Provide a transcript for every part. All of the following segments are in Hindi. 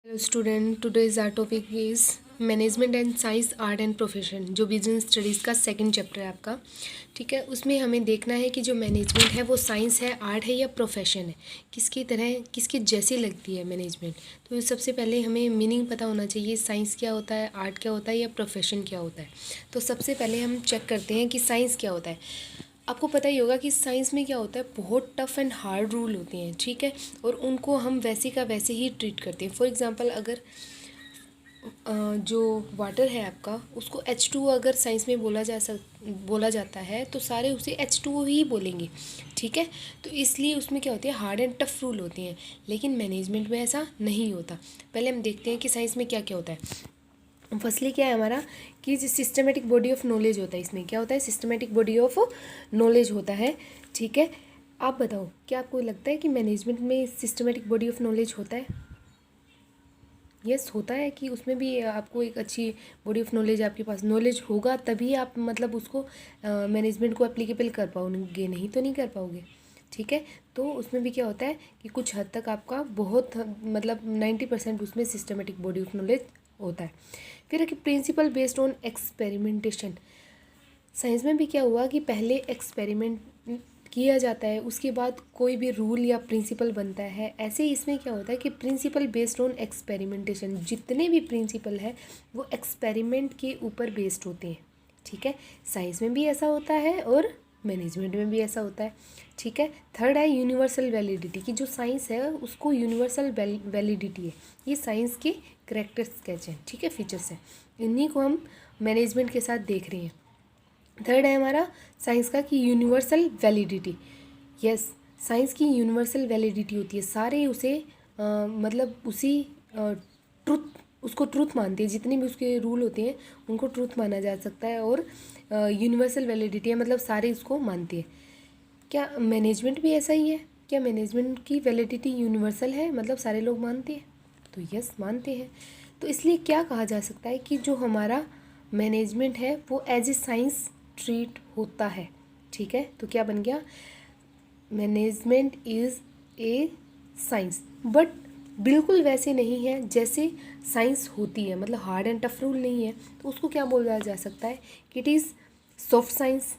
Hello student, today's our topic is management and science art and profession, जो बिजनेस स्टडीज़ का सेकंड चैप्टर है आपका। ठीक है, उसमें हमें देखना है कि जो मैनेजमेंट है वो साइंस है, आर्ट है या प्रोफेशन है, किसकी तरह किसकी जैसी लगती है मैनेजमेंट। तो सबसे पहले हमें मीनिंग पता होना चाहिए, साइंस क्या होता है, आर्ट क्या होता है या प्रोफेशन क्या होता है। तो सबसे पहले हम चेक करते हैं कि साइंस क्या होता है। आपको पता ही होगा कि साइंस में क्या होता है, बहुत टफ एंड हार्ड रूल होते हैं। ठीक है, और उनको हम वैसे का वैसे ही ट्रीट करते हैं। फॉर एग्जांपल, अगर जो वाटर है आपका, उसको H2 अगर साइंस में बोला जाता है तो सारे उसे H2O ही बोलेंगे। ठीक है, तो इसलिए उसमें क्या होती है, हार्ड एंड टफ रूल होते हैं। लेकिन मैनेजमेंट में ऐसा नहीं होता। पहले हम देखते हैं कि साइंस में क्या क्या होता है। फर्स्टली क्या है हमारा कि सिस्टमेटिक बॉडी ऑफ नॉलेज होता है। इसमें क्या होता है, सिस्टमेटिक बॉडी ऑफ नॉलेज होता है। ठीक है, आप बताओ, क्या आपको लगता है कि मैनेजमेंट में सिस्टमेटिक बॉडी ऑफ नॉलेज होता है? यस, होता है कि उसमें भी आपको एक अच्छी बॉडी ऑफ नॉलेज, आपके पास नॉलेज होगा तभी आप मतलब उसको मैनेजमेंट को एप्लीकेबल कर पाओगे, नहीं तो नहीं कर पाओगे। ठीक है, तो उसमें भी क्या होता है कि कुछ हद तक आपका बहुत मतलब 90% उसमें सिस्टमेटिक बॉडी ऑफ नॉलेज होता है। फिर कि principle based on experimentation. Science में भी क्या हुआ कि पहले एक्सपेरिमेंट किया जाता है, उसके बाद कोई भी रूल या प्रिंसिपल बनता है। ऐसे ही इसमें क्या होता है कि प्रिंसिपल बेस्ड ऑन एक्सपेरिमेंटेशन, जितने भी प्रिंसिपल है वो एक्सपेरिमेंट के ऊपर बेस्ड होते हैं। ठीक है, साइंस में भी ऐसा होता है और मैनेजमेंट में भी ऐसा होता है। ठीक है, थर्ड है यूनिवर्सल वैलिडिटी, की जो साइंस है उसको यूनिवर्सल वैलिडिटी है। ये साइंस के करेक्टर स्केच हैं। ठीक है, फीचर्स हैं, इन्हीं को हम मैनेजमेंट के साथ देख रहे हैं। थर्ड है हमारा साइंस का कि यूनिवर्सल वैलिडिटी। यस, साइंस की यूनिवर्सल वैलिडिटी होती है, सारे उसे मतलब उसी ट्रुथ, उसको ट्रुथ मानते हैं। जितने भी उसके रूल होते हैं उनको ट्रुथ माना जा सकता है, और यूनिवर्सल वैलिडिटी है मतलब सारे उसको मानते हैं। क्या मैनेजमेंट भी ऐसा ही है? क्या मैनेजमेंट की वैलिडिटी यूनिवर्सल है, मतलब सारे लोग मानते हैं? तो यस, मानते हैं। तो इसलिए क्या कहा जा सकता है कि जो हमारा मैनेजमेंट है वो एज ए साइंस ट्रीट होता है। ठीक है, तो क्या बन गया, management is a science, but बिल्कुल वैसे नहीं है जैसे साइंस होती है, मतलब हार्ड एंड टफ रूल नहीं है। तो उसको क्या बोला जा सकता है कि इट इज़ सॉफ्ट साइंस।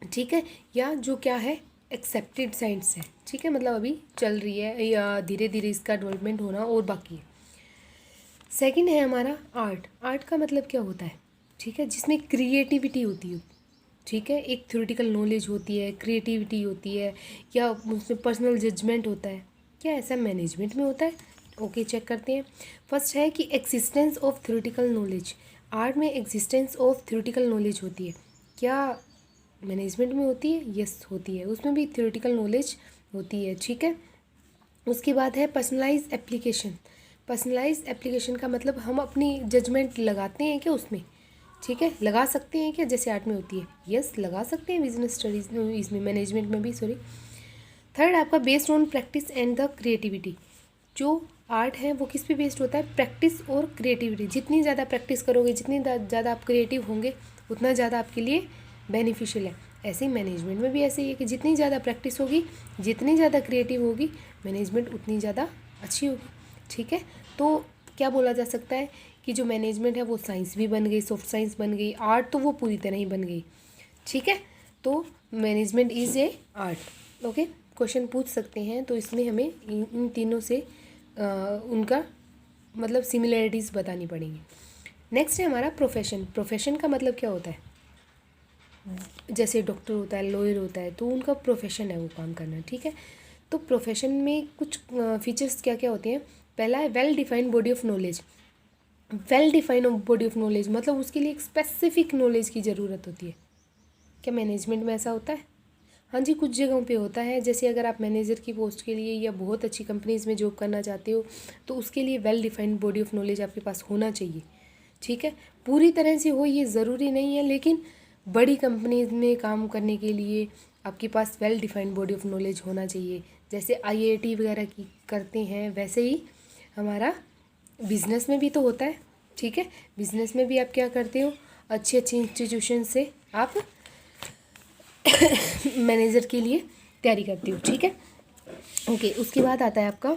ठीक है, या जो क्या है, एक्सेप्टेड साइंस है। ठीक है, मतलब अभी चल रही है या धीरे धीरे इसका डेवलपमेंट होना और बाकी है। सेकंड है हमारा आर्ट। आर्ट का मतलब क्या होता है? ठीक है, जिसमें क्रिएटिविटी होती है। ठीक है, एक थ्योरेटिकल नॉलेज होती है, क्रिएटिविटी होती है, या उसमें पर्सनल जजमेंट होता है। क्या ऐसा मैनेजमेंट में होता है? ओके, चेक करते हैं। फर्स्ट है कि existence of theoretical knowledge. Art में एग्जिस्टेंस ऑफ थ्योरेटिकल नॉलेज होती है, क्या मैनेजमेंट में होती है? यस, होती है, उसमें भी थ्योरेटिकल नॉलेज होती है। ठीक है, उसके बाद है पर्सनलाइज एप्लीकेशन। पर्सनलाइज एप्लीकेशन का मतलब हम अपनी जजमेंट लगाते हैं क्या उसमें? ठीक है, लगा सकते हैं क्या, जैसे आर्ट में होती है? यस, लगा सकते हैं, बिजनेस स्टडीज़ में, इसमें मैनेजमेंट में भी, सॉरी। थर्ड आपका based on practice and the creativity. जो आर्ट है वो किस पे बेस्ड होता है? प्रैक्टिस और क्रिएटिविटी। जितनी ज़्यादा प्रैक्टिस करोगे, जितनी ज़्यादा आप क्रिएटिव होंगे, उतना ज़्यादा आपके लिए बेनिफिशियल है। ऐसे ही मैनेजमेंट में भी ऐसे ही है कि जितनी ज़्यादा प्रैक्टिस होगी, जितनी ज़्यादा क्रिएटिव होगी, मैनेजमेंट उतनी ज़्यादा अच्छी होगी। ठीक है, तो क्या बोला जा सकता है कि जो मैनेजमेंट है वो साइंस भी बन गई, सॉफ्ट साइंस बन गई, आर्ट तो वो पूरी तरह ही बन गई। ठीक है, तो management is a art. Okay, question पूछ सकते हैं, तो इसमें हमें इन तीनों से उनका मतलब सिमिलरिटीज़ बतानी पड़ेंगी। नेक्स्ट है हमारा प्रोफेशन। प्रोफेशन का मतलब क्या होता है? जैसे डॉक्टर होता है, लॉयर होता है, तो उनका प्रोफेशन है वो काम करना। ठीक है, तो प्रोफेशन में कुछ फीचर्स क्या क्या होते हैं? पहला है well defined body of knowledge. Well defined body of knowledge मतलब उसके लिए एक स्पेसिफिक नॉलेज की ज़रूरत होती है। क्या मैनेजमेंट में ऐसा होता है? हाँ जी, कुछ जगहों पे होता है। जैसे अगर आप मैनेजर की पोस्ट के लिए या बहुत अच्छी कंपनीज़ में जॉब करना चाहते हो, तो उसके लिए well defined body of knowledge आपके पास होना चाहिए। ठीक है, पूरी तरह से हो ये ज़रूरी नहीं है, लेकिन बड़ी कंपनीज में काम करने के लिए आपके पास well defined body of knowledge होना चाहिए। जैसे आईआईटी वगैरह की करते हैं, वैसे ही हमारा बिजनेस में भी तो होता है। ठीक है, बिजनेस में भी आप क्या करते हो, अच्छे अच्छे इंस्टीट्यूशन से आप मैनेजर के लिए तैयारी करते हो। ठीक है, ओके, उसके बाद आता है आपका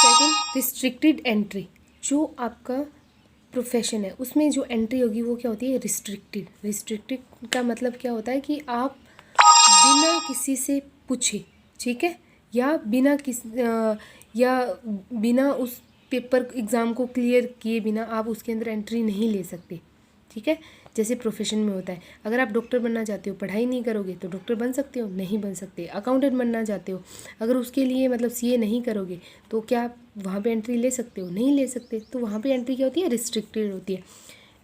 सेकंड रिस्ट्रिक्टेड एंट्री, जो आपका प्रोफेशन है उसमें जो एंट्री होगी वो क्या होती है, रिस्ट्रिक्टेड। रिस्ट्रिक्टेड का मतलब क्या होता है कि आप बिना किसी से पूछे, ठीक है, या बिना उस पेपर एग्ज़ाम को क्लियर किए बिना आप उसके अंदर एंट्री नहीं ले सकते, ठीक है। जैसे प्रोफेशन में होता है, अगर आप डॉक्टर बनना चाहते हो, पढ़ाई नहीं करोगे तो डॉक्टर बन सकते हो, नहीं बन सकते। अकाउंटेंट बनना चाहते हो, अगर उसके लिए मतलब सीए नहीं करोगे तो क्या आप वहाँ पे एंट्री ले सकते हो, नहीं ले सकते। तो वहाँ पे एंट्री क्या होती है, रिस्ट्रिक्टेड होती है।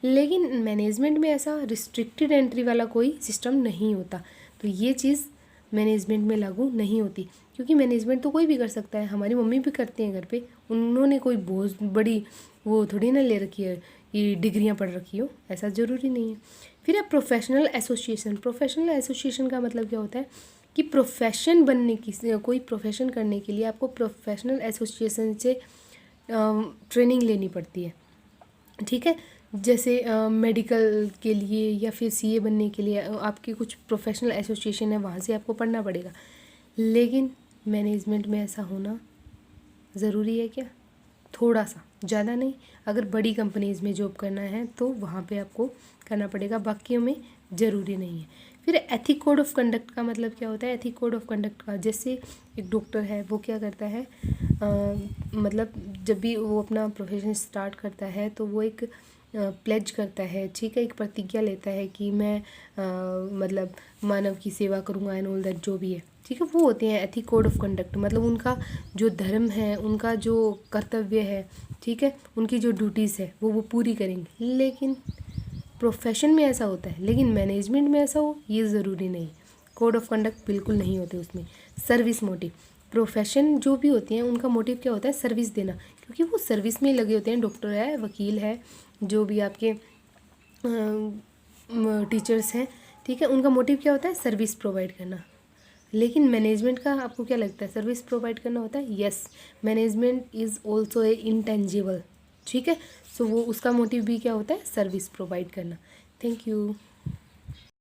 लेकिन मैनेजमेंट में ऐसा रिस्ट्रिक्टेड एंट्री वाला कोई सिस्टम नहीं होता। तो ये चीज़ मैनेजमेंट में लागू नहीं होती, क्योंकि मैनेजमेंट तो कोई भी कर सकता है। हमारी मम्मी भी करते हैं घर पे, उन्होंने कोई बहुत बड़ी वो थोड़ी ना ले रखी है, ये डिग्रियां पढ़ रखी हो, ऐसा ज़रूरी नहीं है। फिर है प्रोफेशनल एसोसिएशन। प्रोफेशनल एसोसिएशन का मतलब क्या होता है कि प्रोफेशन बनने की, कोई प्रोफेशन करने के लिए आपको प्रोफेशनल एसोसिएशन से ट्रेनिंग लेनी पड़ती है, ठीक है। जैसे मेडिकल के लिए या फिर सीए बनने के लिए आपके कुछ प्रोफेशनल एसोसिएशन है, वहाँ से आपको पढ़ना पड़ेगा। लेकिन मैनेजमेंट में ऐसा होना ज़रूरी है क्या, थोड़ा सा, ज़्यादा नहीं। अगर बड़ी कंपनीज़ में जॉब करना है तो वहाँ पे आपको करना पड़ेगा, बाकियों में ज़रूरी नहीं है। फिर एथिक कोड ऑफ कंडक्ट का मतलब क्या होता है, एथिक कोड ऑफ कंडक्ट का, जैसे एक डॉक्टर है वो क्या करता है, मतलब जब भी वो अपना प्रोफेशन स्टार्ट करता है तो वो एक प्लेज करता है, ठीक है, एक प्रतिज्ञा लेता है कि मैं मतलब मानव की सेवा करूँगा एंड ऑल दैट, जो भी है, ठीक है। वो होते हैं एथिक कोड ऑफ कंडक्ट, मतलब उनका जो धर्म है, उनका जो कर्तव्य है, ठीक है, उनकी जो ड्यूटीज़ है वो पूरी करेंगे। लेकिन प्रोफेशन में ऐसा होता है, लेकिन मैनेजमेंट में ऐसा हो ये ज़रूरी नहीं। कोड ऑफ कंडक्ट बिल्कुल नहीं होते उसमें। सर्विस मोटिव, प्रोफेशन जो भी होती हैं उनका मोटिव क्या होता है, सर्विस देना, क्योंकि वो सर्विस में लगे होते हैं। डॉक्टर है, वकील है, जो भी आपके टीचर्स हैं, ठीक है, उनका मोटिव क्या होता है, सर्विस प्रोवाइड करना। लेकिन मैनेजमेंट का आपको क्या लगता है, सर्विस प्रोवाइड करना होता है? Yes, management is also a intangible, ठीक है। सो वो उसका मोटिव भी क्या होता है, सर्विस प्रोवाइड करना। Thank you.